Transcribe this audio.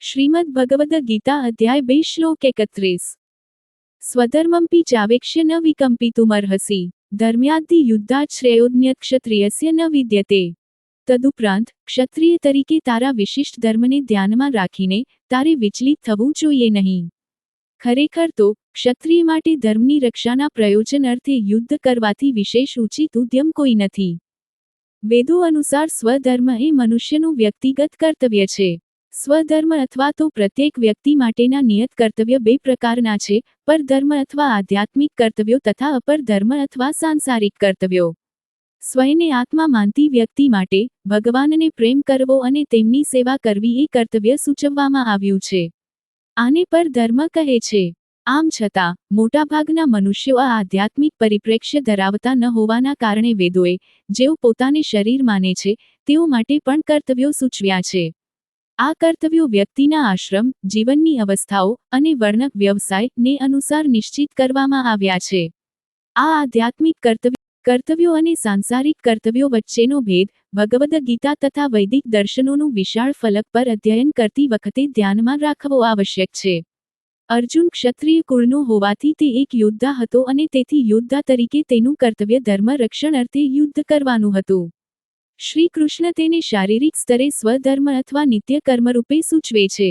શ્રીમદ્ ભગવદ ગીતા અધ્યાય 2 શ્લોક 31 સ્વધર્મંપી ચાવેક્ષ્ય ન વિકંપિતુમર્હસી ધર્મ્યાદ્ધિ યુદ્ધાત શ્રેયોન્યત ક્ષત્રિયસ્ય ન વિદ્યતે। તદુપરાંત ક્ષત્રિય તરીકે તારા વિશિષ્ટ ધર્મને ધ્યાનમાં રાખીને તારે વિચલિત થવું જોઈએ નહીં। ખરેખર તો ક્ષત્રિય માટે ધર્મની રક્ષાના પ્રયોજન અર્થે યુદ્ધ કરવાથી વિશેષ ઉચિત ઉદ્યમ કોઈ નથી। વેદો અનુસાર સ્વધર્મ એ મનુષ્યનું વ્યક્તિગત કર્તવ્ય છે। સ્વધર્મ અથવા તો પ્રત્યેક વ્યક્તિ માટેના નિયત કર્તવ્ય બે પ્રકારના છે, પરધર્મ અથવા આધ્યાત્મિક કર્તવ્યો તથા અપર ધર્મ અથવા સાંસારિક કર્તવ્યો। સ્વયને આત્મા માનતી વ્યક્તિ માટે ભગવાનને પ્રેમ કરવો અને તેમની સેવા કરવી એ કર્તવ્ય સૂચવવામાં આવ્યું છે। આને પરધર્મ કહે છે। આમ છતાં મોટાભાગના મનુષ્યો આ આધ્યાત્મિક પરિપ્રેક્ષ્ય ધરાવતા ન હોવાના કારણે વેદોએ, જેઓ પોતાને શરીર માને છે, તેઓ માટે પણ કર્તવ્યો સૂચવ્યા છે। આ કર્તવ્યો વ્યક્તિના આશ્રમ, જીવનની અવસ્થાઓ અને વર્ણ વ્યવસાય ને અનુસાર નિશ્ચિત કરવામાં આવ્યા છે। આ આધ્યાત્મિક કર્તવ્યો અને સાંસારિક કર્તવ્યો વચ્ચેનો ભેદ ભગવદ ગીતા તથા વૈદિક દર્શનોનું વિશાળ ફલક પર અધ્યયન કરતી વખતે ધ્યાનમાં રાખવો આવશ્યક છે। અર્જુન ક્ષત્રિય કુળનો હોવાથી તે એક યોદ્ધા હતો અને તેથી યોદ્ધા તરીકે તેનું કર્તવ્ય ધર્મ રક્ષણ અર્થે યુદ્ધ કરવાનું હતું। શ્રી કૃષ્ણ તેને શારીરિક સ્તરે સ્વધર્મ અથવા નિત્ય કર્મરૂપે સૂચવે છે।